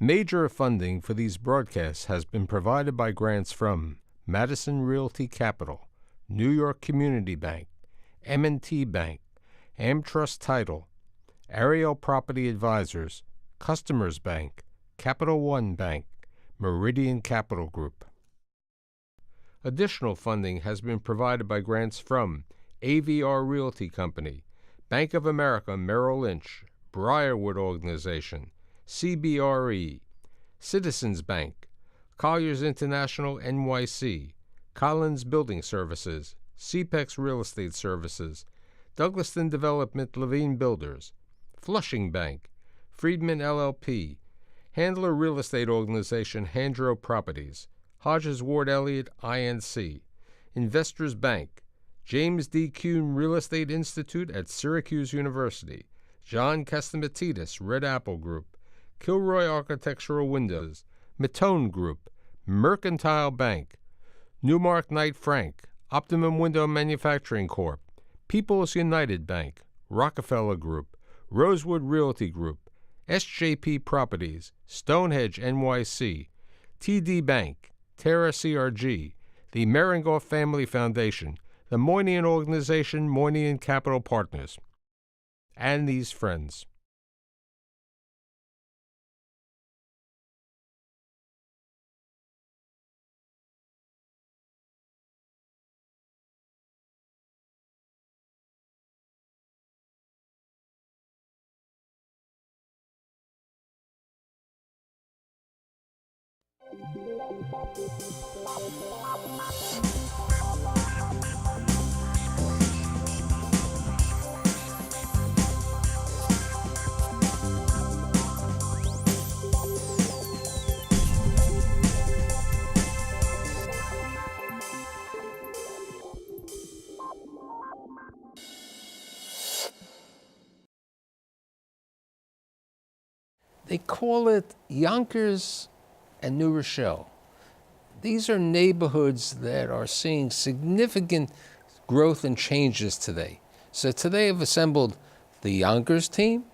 Major funding for these broadcasts has been provided by grants from Madison Realty Capital, New York Community Bank, M&T Bank, AmTrust Title, Ariel Property Advisors, Customers Bank, Capital One Bank, Meridian Capital Group. Additional funding has been provided by grants from AVR Realty Company, Bank of America Merrill Lynch, Briarwood Organization, CBRE, Citizens Bank, Colliers International NYC, Collins Building Services, CPEX Real Estate Services, Douglaston Development Levine Builders, Flushing Bank, Friedman LLP, Handler Real Estate Organization Handro Properties, Hodges Ward Elliott INC, Investors Bank, James D. Kuhn Real Estate Institute at Syracuse University, John Castamatidis Red Apple Group, Kilroy Architectural Windows, Matone Group, Mercantile Bank, Newmark Knight Frank, Optimum Window Manufacturing Corp., People's United Bank, Rockefeller Group, Rosewood Realty Group, SJP Properties, Stonehenge NYC, TD Bank, Terra CRG, the Merengoff Family Foundation, the Moynihan Organization, Moynihan Capital Partners, and these friends. They call it Yonkers and New Rochelle. These are neighborhoods that are seeing significant growth and changes today. So today I've assembled the Yonkers team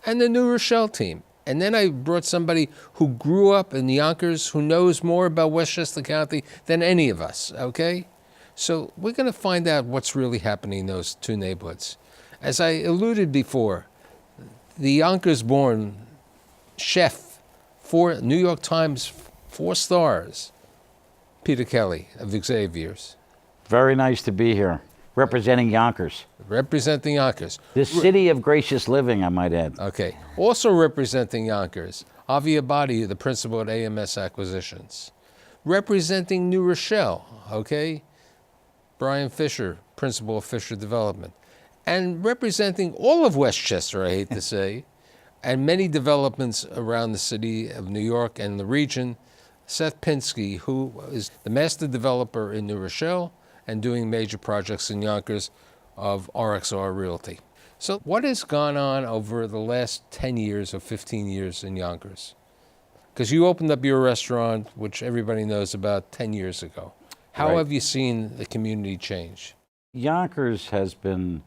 and the New Rochelle team. And then I brought somebody who grew up in Yonkers, who knows more about Westchester County than any of us, okay? So we're going to find out what's really happening in those two neighborhoods. As I alluded before, the Yonkers-born chef for New York Times 4 stars, Peter Kelly of Xavier's. Very nice to be here, representing Yonkers. Representing Yonkers. The city of gracious living, I might add. Okay. Also representing Yonkers, Avi Abadi, the principal at AMS Acquisitions. Representing New Rochelle, okay, Brian Fisher, principal of Fisher Development. And representing all of Westchester, I hate to say, and many developments around the city of New York and the region, Seth Pinsky, who is the master developer in New Rochelle and doing major projects in Yonkers of RXR Realty. So what has gone on over the last 10 years or 15 years in Yonkers? Because you opened up your restaurant, which everybody knows, about 10 years ago. How have you seen the community change? Yonkers has been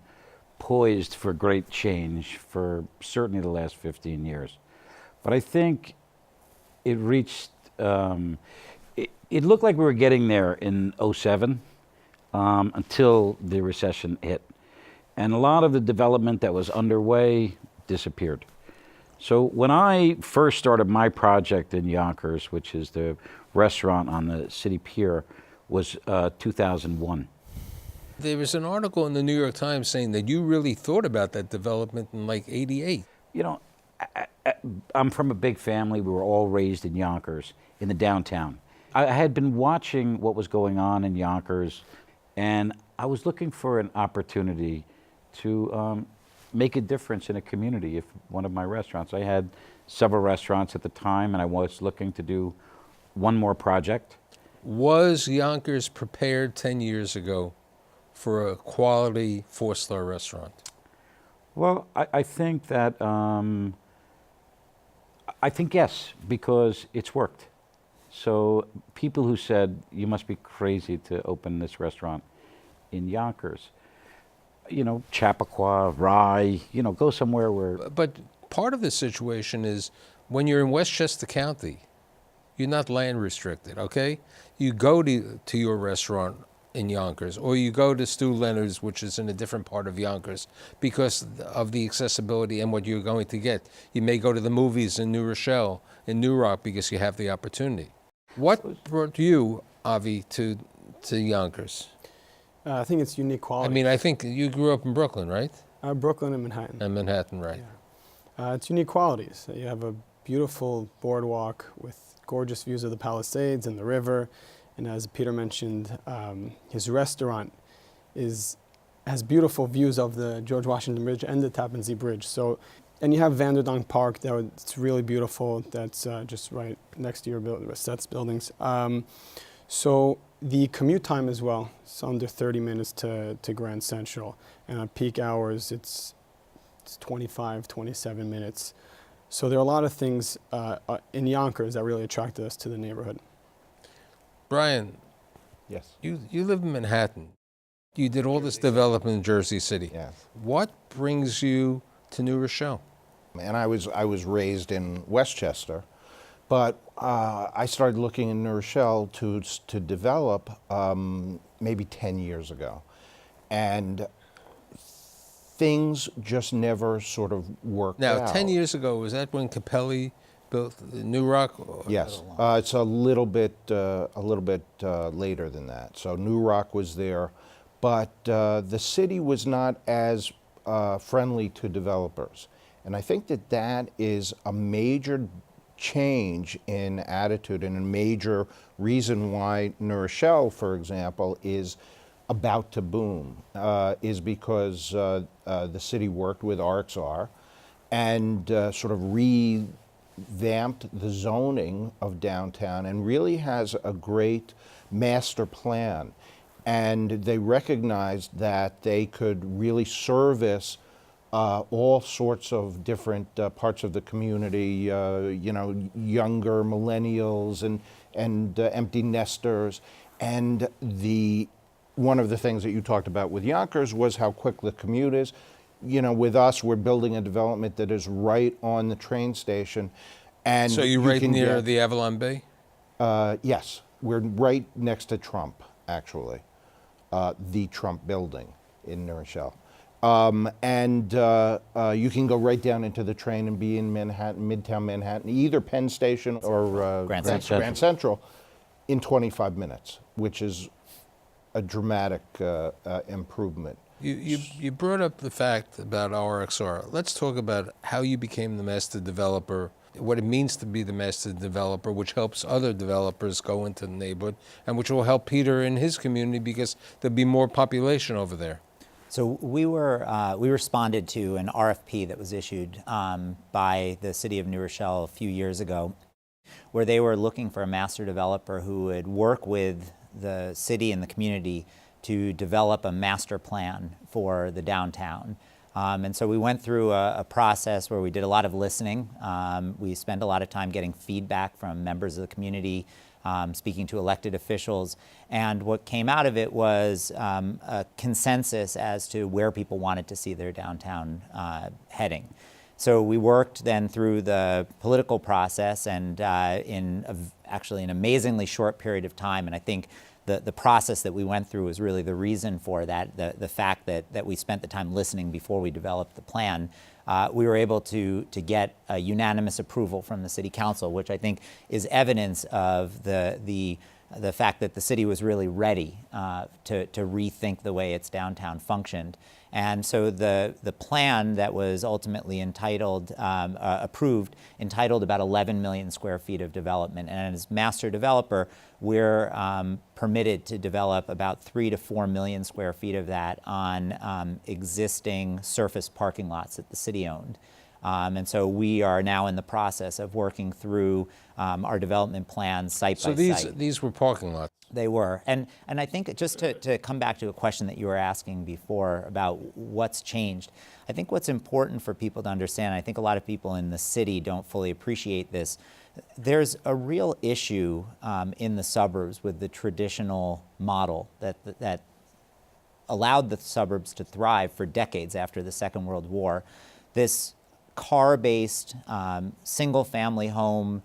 poised for great change for certainly the last 15 years. But I think it reached, it looked like we were getting there in '07 until the recession hit. And a lot of the development that was underway disappeared. So when I first started my project in Yonkers, which is the restaurant on the city pier, was 2001. There was an article in the New York Times saying that you really thought about that development in like '88. You know, I'm from a big family. We were all raised in Yonkers, in the downtown. I had been watching what was going on in Yonkers, and I was looking for an opportunity to make a difference in a community. If one of my restaurants, I had several restaurants at the time, and I was looking to do one more project. Was Yonkers prepared 10 years ago for a quality 4-star restaurant? Well, I think that, I think yes, because it's worked. So people who said, you must be crazy to open this restaurant in Yonkers, you know, Chappaqua, Rye, you know, go somewhere where... But part of the situation is when you're in Westchester County, you're not land restricted, okay? You go to your restaurant in Yonkers, or you go to Stu Leonard's, which is in a different part of Yonkers, because of the accessibility and what you're going to get. You may go to the movies in New Rochelle, in New Rock, because you have the opportunity. What brought you, Avi, to Yonkers? I think it's unique I quality. mean, I think you grew up in Brooklyn, right? Brooklyn and Manhattan. And Manhattan, right. Yeah. It's unique qualities. You have a beautiful boardwalk with gorgeous views of the Palisades and the river. And as Peter mentioned, his restaurant has beautiful views of the George Washington Bridge and the Tappan Zee Bridge. So, and you have Vanderdonk Park. It's really beautiful. That's just right next to your Seth's buildings. So the commute time as well, it's under 30 minutes to Grand Central. And at peak hours, it's 25, 27 minutes. So there are a lot of things in Yonkers that really attracted us to the neighborhood. Brian, Yes. you live in Manhattan. You did all this development in Jersey City. Yes. What brings you to New Rochelle? And I was raised in Westchester, but I started looking in New Rochelle to develop maybe 10 years ago, and things just never sort of worked out. Now, 10 years ago, was that when Capelli built New Rock? Yes, it's a little bit later than that. So New Rock was there, but the city was not as friendly to developers, and I think that is a major change in attitude and a major reason why New Rochelle, for example, is about to boom, is because the city worked with RXR and sort of revamped the zoning of downtown and really has a great master plan. And they recognized that they could really service all sorts of different parts of the community, younger millennials and empty nesters. And one of the things that you talked about with Yonkers was how quick the commute is. With us, we're building a development that is right on the train station. And So you're right near the Avalon Bay? Yes, we're right next to Trump, actually, the Trump building in New Rochelle. And you can go right down into the train and be in Manhattan, Midtown Manhattan, either Penn Station or Grand Grand Central in 25 minutes, which is a dramatic improvement. You brought up the fact about RXR. Let's talk about how you became the master developer, what it means to be the master developer, which helps other developers go into the neighborhood, and which will help Peter in his community because there'll be more population over there. So we responded to an RFP that was issued by the city of New Rochelle a few years ago, where they were looking for a master developer who would work with the city and the community to develop a master plan for the downtown. And so we went through a process where we did a lot of listening. We spent a lot of time getting feedback from members of the community, speaking to elected officials. And what came out of it was a consensus as to where people wanted to see their downtown heading. So we worked then through the political process and actually an amazingly short period of time. And I think the process that we went through was really the reason for that, the fact that we spent the time listening before we developed the plan. We were able to get a unanimous approval from the city council, which I think is evidence of the fact that the city was really ready to rethink the way its downtown functioned. And so the plan that was ultimately approved entitled about 11 million square feet of development. And as master developer, we're permitted to develop about 3 to 4 million square feet of that on existing surface parking lots that the city owned. And so we are now in the process of working through our development plans site by site. So these were parking lots? They were. And I think just to come back to a question that you were asking before about what's changed, I think what's important for people to understand, I think a lot of people in the city don't fully appreciate this, there's a real issue in the suburbs with the traditional model that allowed the suburbs to thrive for decades after the Second World War. This car-based, single-family home,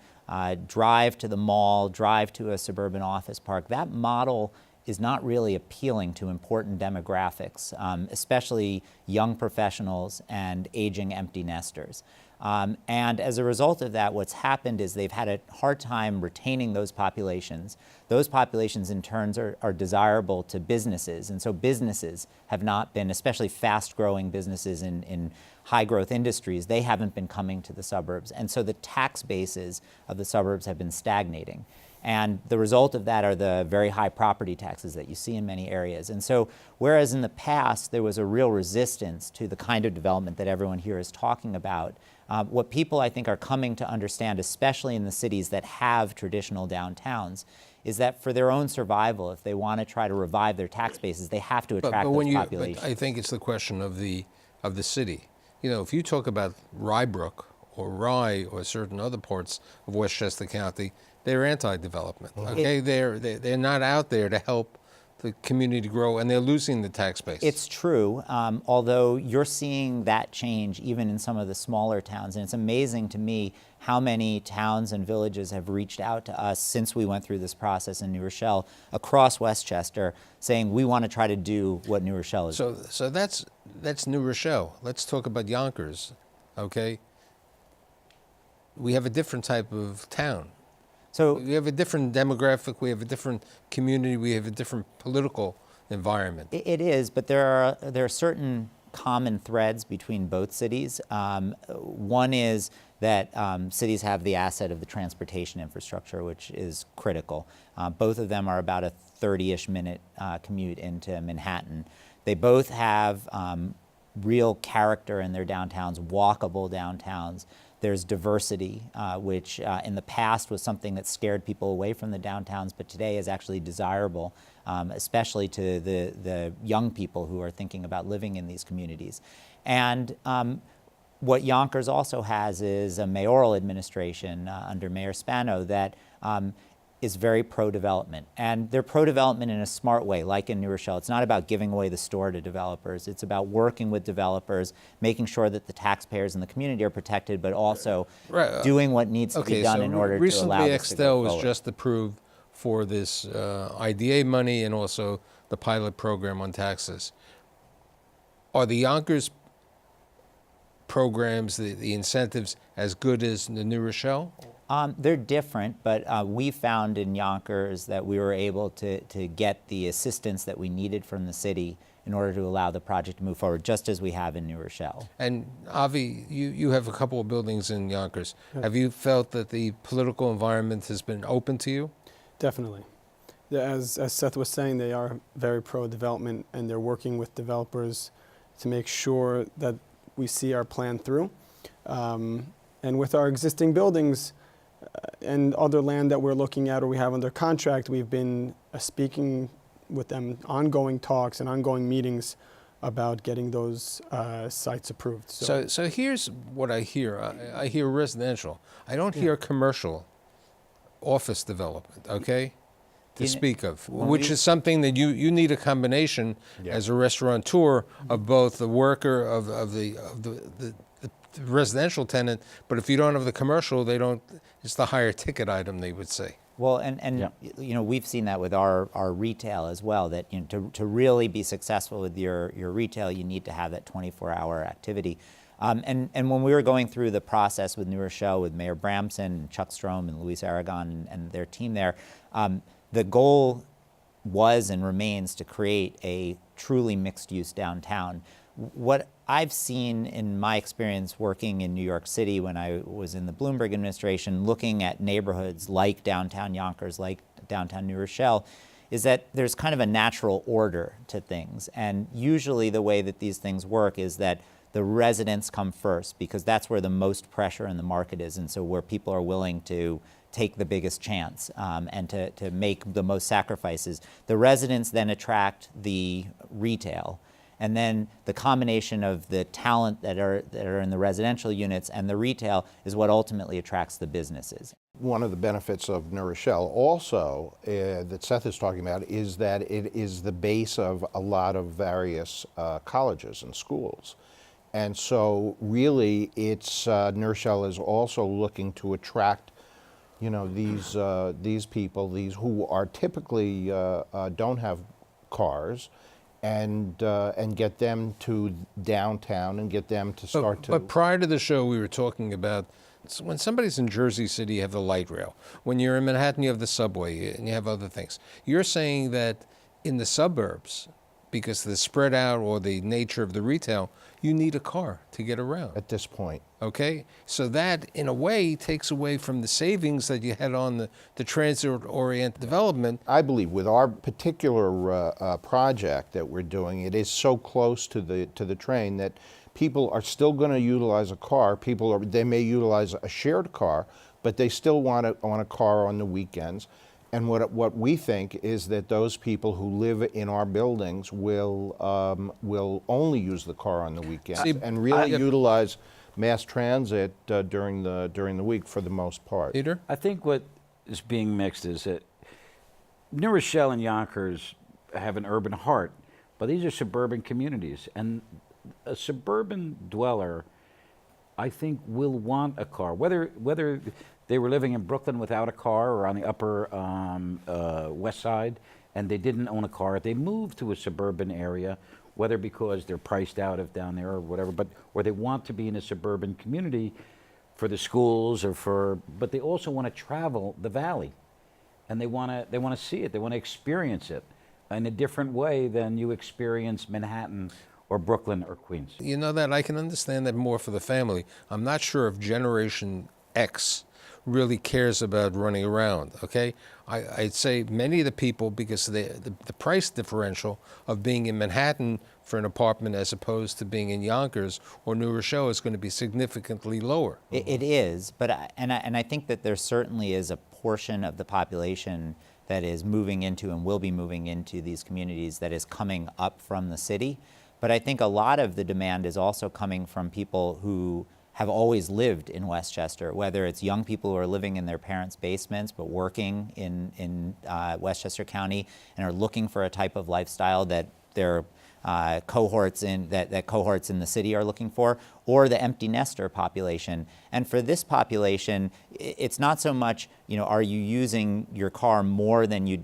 drive to the mall, drive to a suburban office park, that model is not really appealing to important demographics, especially young professionals and aging empty nesters. And as a result of that, what's happened is they've had a hard time retaining those populations. Those populations in turn are desirable to businesses, and so businesses have not been, especially fast-growing businesses in high-growth industries, they haven't been coming to the suburbs. And so the tax bases of the suburbs have been stagnating. And the result of that are the very high property taxes that you see in many areas. And so whereas in the past there was a real resistance to the kind of development that everyone here is talking about, what people I think are coming to understand, especially in the cities that have traditional downtowns, is that for their own survival, if they want to try to revive their tax bases, they have to attract those populations. But I think it's the question of the city. You know, if you talk about Rybrook or Rye or certain other parts of Westchester County, they're anti-development. Okay, they're not out there to help the community grow, and they're losing the tax base. It's true, although you're seeing that change even in some of the smaller towns, and it's amazing to me how many towns and villages have reached out to us since we went through this process in New Rochelle across Westchester, saying we want to try to do what New Rochelle is. So that's New Rochelle. Let's talk about Yonkers. Okay, we have a different type of town. So we have a different demographic, we have a different community, we have a different political environment. It is, but there are certain common threads between both cities. One is that cities have the asset of the transportation infrastructure, which is critical. Both of them are about a 30-ish minute commute into Manhattan. They both have real character in their downtowns, walkable downtowns. There's diversity, which in the past was something that scared people away from the downtowns, but today is actually desirable, especially to the young people who are thinking about living in these communities. And what Yonkers also has is a mayoral administration under Mayor Spano that is very pro-development. And they're pro-development in a smart way, like in New Rochelle. It's not about giving away the store to developers. It's about working with developers, making sure that the taxpayers and the community are protected, but also doing what needs to be done in order to allow this to go Recently, Extel was forward. just approved for this IDA money and also the pilot program on taxes. Are the Yonkers programs, the incentives, as good as the New Rochelle? They're different, but we found in Yonkers that we were able to get the assistance that we needed from the city in order to allow the project to move forward, just as we have in New Rochelle. And Avi, you have a couple of buildings in Yonkers. Have you felt that the political environment has been open to you? Definitely. As Seth was saying, they are very pro-development, and they're working with developers to make sure that we see our plan through. And with our existing buildings and other land that we're looking at or we have under contract, we've been speaking with them, ongoing talks and ongoing meetings about getting those sites approved. So here's what I hear. I hear residential. I don't hear commercial office development, okay, to speak of, which is something that you need a combination as a restaurateur of both the worker of the residential tenant, but if you don't have the commercial, they don't. It's the higher ticket item, they would say. Well, and you know, we've seen that with our retail as well, that you know, to really be successful with your retail, you need to have that 24-hour activity. And when we were going through the process with New Rochelle, with Mayor Bramson, and Chuck Strom, and Luis Aragon, and their team there, the goal was and remains to create a truly mixed-use downtown. What I've seen in my experience working in New York City when I was in the Bloomberg administration, looking at neighborhoods like downtown Yonkers, like downtown New Rochelle, is that there's kind of a natural order to things. And usually the way that these things work is that the residents come first, because that's where the most pressure in the market is, and so where people are willing to take the biggest chance and to make the most sacrifices. The residents then attract the retail. And then the combination of the talent that are in the residential units and the retail is what ultimately attracts the businesses. One of the benefits of New Rochelle also that Seth is talking about is that it is the base of a lot of various colleges and schools. And so really it's, New Rochelle is also looking to attract, you know, these people, these who are typically don't have cars, and get them to downtown and get them to start to. But prior to the show, we were talking about when somebody's in Jersey City, you have the light rail. When you're in Manhattan, you have the subway, and you have other things. You're saying that in the suburbs, because of the spread out or the nature of the retail, you need a car to get around. At this point. Okay? So that, in a way, takes away from the savings that you had on the transit-oriented development. I believe with our particular project that we're doing, it is so close to the train that people are still going to utilize a car. They may utilize a shared car, but they still want a car on the weekends. And what we think is that those people who live in our buildings will only use the car on the weekends and really utilize mass transit during the week for the most part. Peter? I think what is being mixed is that New Rochelle and Yonkers have an urban heart, but these are suburban communities, and a suburban dweller, I think, will want a car, whether they were living in Brooklyn without a car or on the upper west side and they didn't own a car. They moved to a suburban area, whether because they're priced out of down there or whatever, or they want to be in a suburban community for the schools but they also want to travel the valley, and they want to see it. They want to experience it in a different way than you experience Manhattan or Brooklyn or Queens. You know that I can understand that more for the family. I'm not sure if Generation X really cares about running around, okay? I'd say many of the people, because of the price differential of being in Manhattan for an apartment as opposed to being in Yonkers or New Rochelle, is going to be significantly lower. It is, but I think that there certainly is a portion of the population that is moving into and will be moving into these communities that is coming up from the city. But I think a lot of the demand is also coming from people who have always lived in Westchester, whether it's young people who are living in their parents' basements but working in Westchester County and are looking for a type of lifestyle that their cohorts in the city are looking for, or the empty nester population. And for this population, it's not so much, are you using your car more than you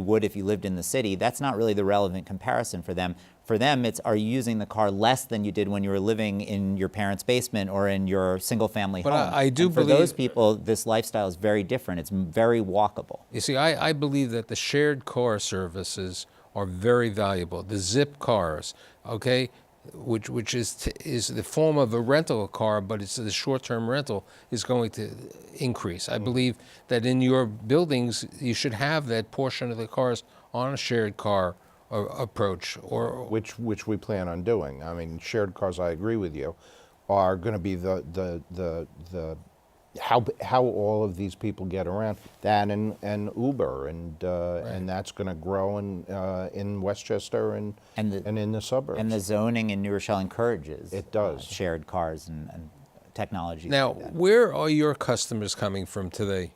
would if you lived in the city? That's not really the relevant comparison for them. For them, it's, are you using the car less than you did when you were living in your parents' basement or in your single-family home? But I do believe, for those people, this lifestyle is very different. It's very walkable. You see, I believe that the shared car services are very valuable. The Zip cars, okay, which is the form of a rental car, but it's the short-term rental is going to increase. I believe that in your buildings, you should have that portion of the cars on a shared car approach, or which we plan on doing. I mean, shared cars, I agree with you, are going to be the how all of these people get around. That and Uber, and that's going to grow in Westchester and in the suburbs. And the zoning in New Rochelle encourages it does shared cars and technology. Now, like that. Where are your customers coming from today?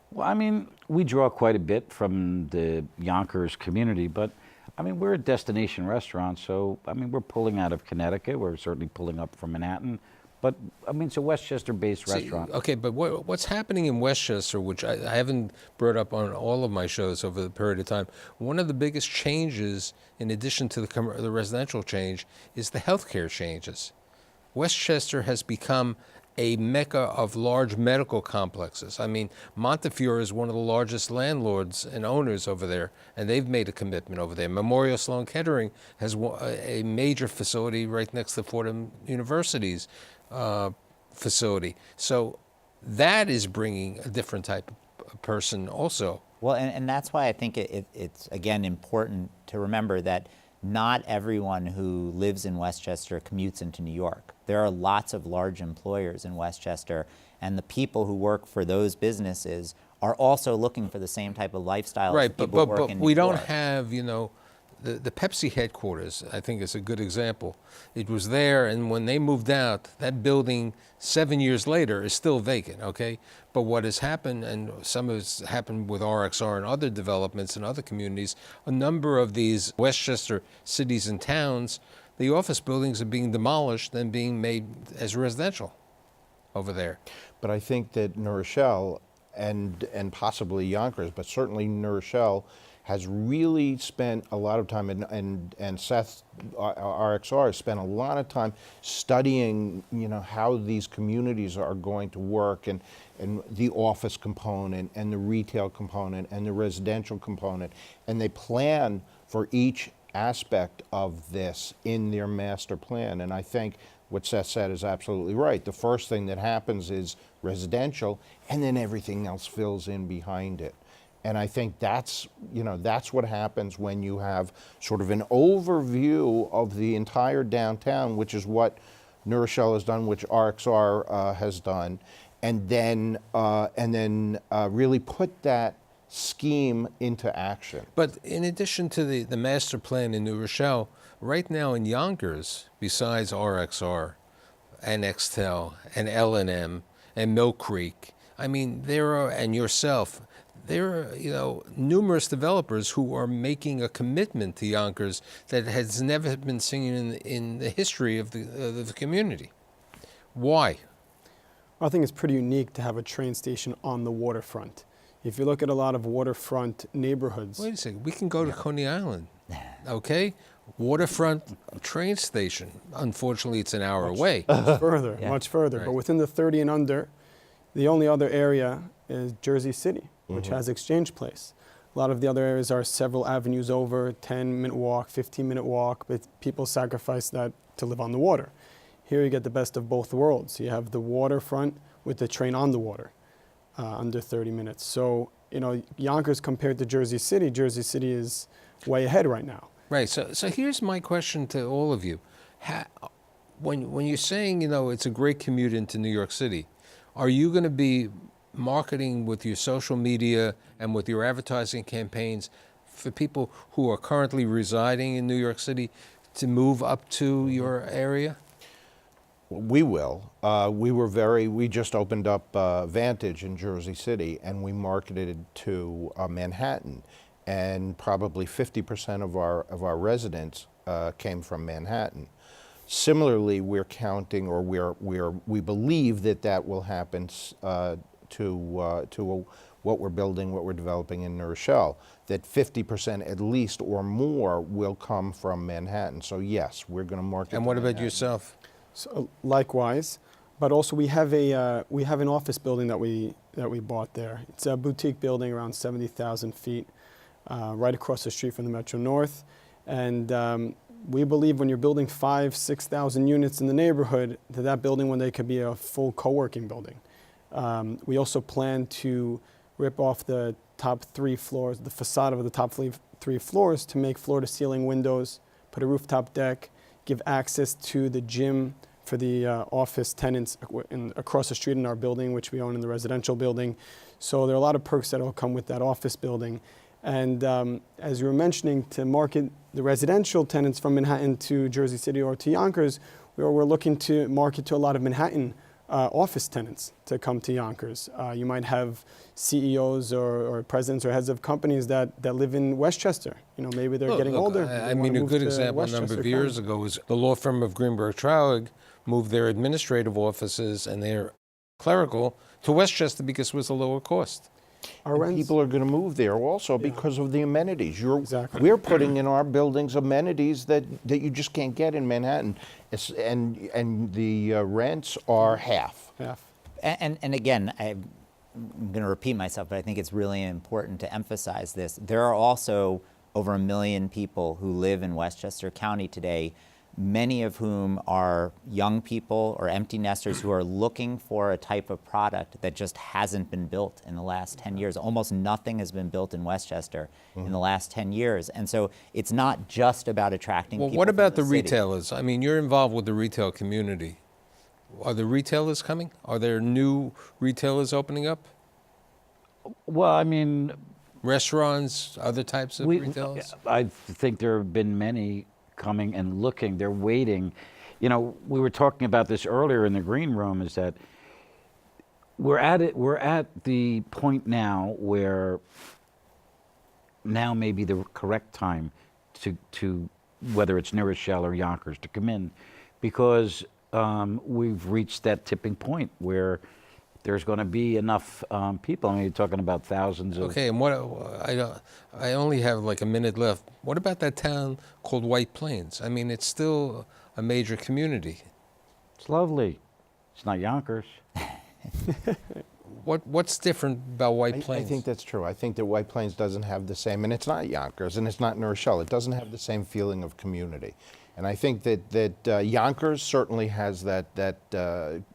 Well, I mean, we draw quite a bit from the Yonkers community, but I mean, we're a destination restaurant, so I mean, we're pulling out of Connecticut. We're certainly pulling up from Manhattan, but I mean, it's a Westchester-based restaurant. Okay, but what's happening in Westchester, which I haven't brought up on all of my shows over the period of time, one of the biggest changes, in addition to the residential change, is the healthcare changes. Westchester has become a mecca of large medical complexes. I mean, Montefiore is one of the largest landlords and owners over there, and they've made a commitment over there. Memorial Sloan Kettering has a major facility right next to Fordham University's facility. So that is bringing a different type of person also. Well, and that's why I think it's, again, important to remember that not everyone who lives in Westchester commutes into New York. There are lots of large employers in Westchester, and the people who work for those businesses are also looking for the same type of lifestyle. Right, as people who work in New we don't York. have, the Pepsi headquarters, I think, is a good example. It was there, and when they moved out, that building 7 years later is still vacant, okay? But what has happened, and some of it's happened with RXR and other developments in other communities, a number of these Westchester cities and towns, the office buildings are being demolished and being made as residential over there. But I think that New Rochelle and possibly Yonkers, but certainly New Rochelle, has really spent a lot of time, and Seth, RXR, has spent a lot of time studying, how these communities are going to work, and the office component, and the retail component, and the residential component, and they plan for each aspect of this in their master plan. And I think what Seth said is absolutely right. The first thing that happens is residential, and then everything else fills in behind it. And I think that's what happens when you have sort of an overview of the entire downtown, which is what New Rochelle has done, which RXR has done, and then really put that scheme into action. But in addition to the master plan in New Rochelle, right now in Yonkers, besides RXR and Extel and L&M and Mill Creek, I mean, there are, and yourself, there are, numerous developers who are making a commitment to Yonkers that has never been seen in the history of the community. Why? I think it's pretty unique to have a train station on the waterfront. If you look at a lot of waterfront neighborhoods. Wait a second, we can go to Coney Island, okay? Waterfront train station. Unfortunately, it's an hour away. Much further, much further. Right. But within the 30 and under, the only other area is Jersey City, which has Exchange Place. A lot of the other areas are several avenues over, 10-minute walk, 15-minute walk, but people sacrifice that to live on the water. Here you get the best of both worlds. You have the waterfront with the train on the water, under 30 minutes. So, Yonkers compared to Jersey City is way ahead right now. Right. So here's my question to all of you. When you're saying, it's a great commute into New York City, are you going to be marketing with your social media and with your advertising campaigns for people who are currently residing in New York City to move up to your area? We will. We just opened up Vantage in Jersey City, and we marketed it to Manhattan, and probably 50% of our residents came from Manhattan. Similarly, we're counting, or we believe that will happen to what we're building, what we're developing in New Rochelle, that 50% at least or more will come from Manhattan. So yes, we're going to market. And what to about Manhattan. yourself? So likewise, but also we have an office building that we bought there. It's a boutique building around 70,000 feet, right across the street from the Metro North, and we believe when you're building 5,000-6,000 units in the neighborhood, that building one day could be a full co-working building. We also plan to rip off the top 3 floors, the facade of the top 3 floors, to make floor-to-ceiling windows, put a rooftop deck, give access to the gym for the office tenants across the street in our building, which we own in the residential building. So there are a lot of perks that will come with that office building. And as you were mentioning, to market the residential tenants from Manhattan to Jersey City or to Yonkers, we're looking to market to a lot of Manhattan office tenants to come to Yonkers. You might have CEOs or presidents or heads of companies that live in Westchester. Maybe they're getting older. I mean, a good example a number of years ago was the law firm of Greenberg Traurig moved their administrative offices and their clerical to Westchester because it was a lower cost. People are going to move there also because of the amenities. Exactly. We're putting in our buildings amenities that you just can't get in Manhattan, and the rents are half. And again, I'm going to repeat myself, but I think it's really important to emphasize this. There are also over 1 million people who live in Westchester County today, many of whom are young people or empty nesters who are looking for a type of product that just hasn't been built in the last 10 years. Almost nothing has been built in Westchester in the last 10 years. And so it's not just about attracting people. Well, what about the city. retailers? I mean, you're involved with the retail community. Are the retailers coming? Are there new retailers opening up? Well, I mean, Restaurants, other types of retailers? I think there have been many coming and looking. They're waiting. We were talking about this earlier in the green room, is that we're at the point now where now may be the correct time to whether it's New Rochelle or Yonkers, to come in, because we've reached that tipping point where there's going to be enough people. I mean, you're talking about thousands of. Okay, and I only have like a minute left. What about that town called White Plains? I mean, it's still a major community. It's lovely. It's not Yonkers. What's different about White I Plains? think that's true. I think that White Plains doesn't have the same, and it's not Yonkers, and it's not New Rochelle. It doesn't have the same feeling of community. And I think that Yonkers certainly has that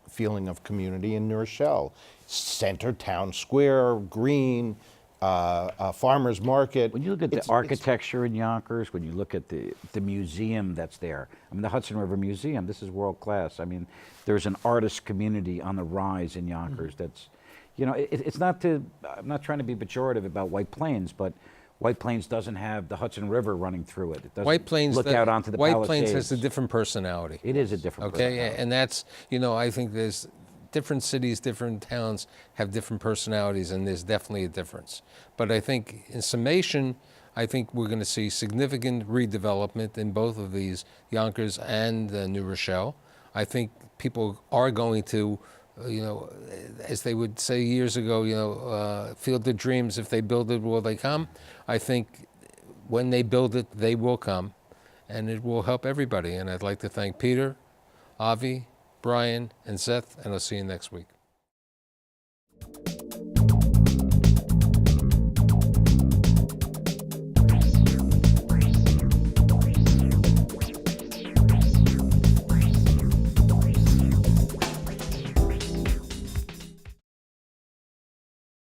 feeling of community in New Rochelle. Center, town square, green, farmer's market. When you look at the architecture in Yonkers, when you look at the museum that's there, I mean, the Hudson River Museum, this is world class. I mean, there's an artist community on the rise in Yonkers that's, you know, it's not to, I'm not trying to be pejorative about White Plains, but White Plains doesn't have the Hudson River running through it. It doesn't White Plains look out onto the White Palisades. Plains has a different personality. It is a different Okay, personality. and that's, you know, I think there's different cities, different towns have different personalities, and there's definitely a difference. But I think in summation, I think we're going to see significant redevelopment in both of these, Yonkers and New Rochelle. I think people are going to, you know, as they would say years ago, you know, field of dreams, if they build it, will they come? I think when they build it, they will come, and it will help everybody. And I'd like to thank Peter, Avi, Brian, and Seth, and I'll see you next week.